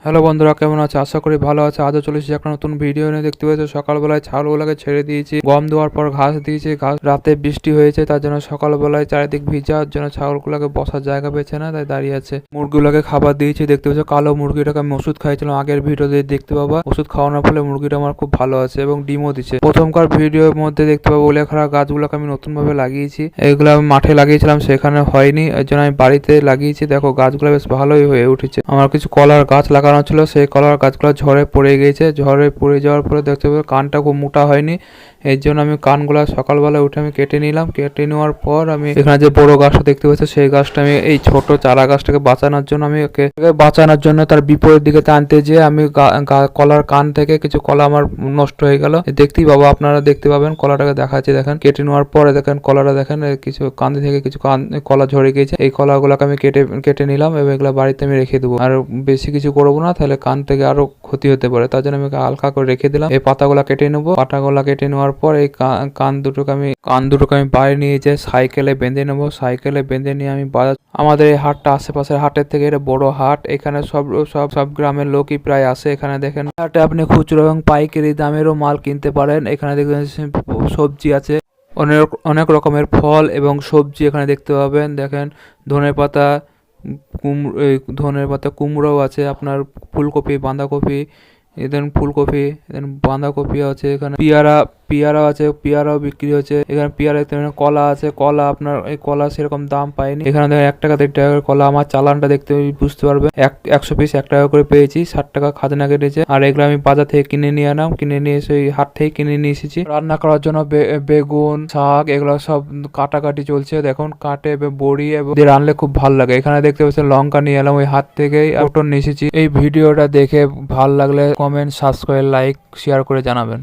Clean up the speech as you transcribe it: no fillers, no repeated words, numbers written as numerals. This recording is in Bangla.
হ্যালো বন্ধুরা, কেমন আছে? আশা করি ভালো আছে। আজও চলে এসেছি একটা নতুন ভিডিও নিয়ে। দেখতে পাচ্ছ সকালবেলায় ছাগলগুলোকে ছেড়ে দিয়েছি, গম দেওয়ার পর ঘাস দিয়েছি। ঘাস রাতে বৃষ্টি হয়েছে, তার জন্য সকালবেলায় চারিদিক ভিজার জন্য ছাগলগুলোকে বসার জায়গা পেয়েছে না, তাই দাঁড়িয়ে আছে। মুরগিগুলোকে খাবার দিয়েছি। দেখতে পাচ্ছ কালো মুরগিটাকে আমি ওষুধ খাইছিলাম, আগের ভিডিওতে দেখতে পাবা। ওষুধ খাওয়ানোর ফলে মুরগিটা আমার খুব ভালো আছে এবং ডিমও দিচ্ছে। প্রথমকার ভিডিওর মধ্যে দেখতে পাবো ওলেখাড়া গাছগুলোকে আমি নতুন ভাবে লাগিয়েছি। এগুলো আমি মাঠে লাগিয়েছিলাম, সেখানে হয়নি, এর জন্য আমি বাড়িতে লাগিয়েছি। দেখো গাছগুলো বেশ ভালোই হয়ে উঠেছে। আমার কিছু কলার গাছ লাগানো ছিল, সেই কলার গাছগুলো ঝড়ে পড়ে গিয়েছে। ঝড়ে পড়ে যাওয়ার পরে দেখতে পাবো কানটা খুব মোটা হয়নি, এর জন্য আমি কানগুলো সকালবেলা উঠে আমি কেটে নিলাম। কেটে নেওয়ার পর আমি এখানে যে বড় গাছটা দেখতে পাচ্ছি, সেই গাছটা আমি এই ছোট চারা গাছটাকে বাঁচানোর জন্য আমি ওকে বাঁচানোর জন্য তার বিপরীত দিকে টানতে যেয়ে আমি কলার কান থেকে কিছু কলা আমার নষ্ট হয়ে গেল। দেখতেই পাবো, আপনারা দেখতে পাবেন। কলাটাকে দেখাচ্ছি, দেখেন। কেটে নেওয়ার পরে দেখেন কলাটা, দেখেন কিছু কান্দি থেকে কিছু কলা ঝরে গিয়েছে। এই কলাগুলোকে আমি কেটে নিলাম এবং এগুলো বাড়িতে আমি রেখে দেবো। আর বেশি কিছু করবো না, তাহলে কান থেকে আরো ক্ষতি হতে পারে। তার জন্য আমি হালকা করে রেখে দিলাম। এই পাতাগুলা কেটে নেবো। পাতাগুলা কেটে নেওয়ার পর এই কান দুটোকে আমি বাইরে নিয়ে যেয়ে সাইকেলে বেঁধে নেবো। সাইকেলে বেঁধে নিয়ে আমি বাজার, আমাদের এই হাটটা আশেপাশের হাটের থেকে এটা বড় হাট। এখানে সব গ্রামের লোকই প্রায় আসে। এখানে দেখেন হাটে আপনি খুচরো এবং পাইকারি দামেরও মাল কিনতে পারেন। এখানে দেখবেন সবজি আছে, অনেক রকমের ফল এবং সবজি এখানে দেখতে পাবেন। দেখেন ধনেপাতা, কুমড়োও আছে, আপনার ফুলকপি, বাঁধাকপি, এখানে ফুলকপি, বাঁধাকপি আছে। এখানে পেয়ারা আছে, পেয়ারাও বিক্রি হচ্ছে। এখানে পেয়ারা, কলা আছে। কলা আপনার এই কলা সেরকম দাম পাইনি। এখানে দেখেন 1 টাকা 1.5 টাকা করে কলা। আমার চালানটা দেখতে বুঝতে পারবে, 100 পিস 1 টাকা করে পেয়েছি। 60 টাকা খাজনা কেটেছে। আর এগুলো আমি বাজার থেকে কিনে নিয়ে আনাম, কিনে নিয়ে এসে হাট থেকে কিনে নিয়ে এসেছি। রান্না করার জন্য বেগুন, শাক, এগুলো সব কাটাকাটি চলছে। দেখুন কাটে বড়ি এবং রান্নলে খুব ভালো লাগে। এখানে দেখতে পাচ্ছেন লঙ্কা নিয়ে এলাম, ওই হাট থেকেই ওটা নিয়ে এসেছি। এই ভিডিওটা দেখে ভালো লাগলে কমেন্ট, সাবস্ক্রাইব, লাইক, শেয়ার করে জানাবেন।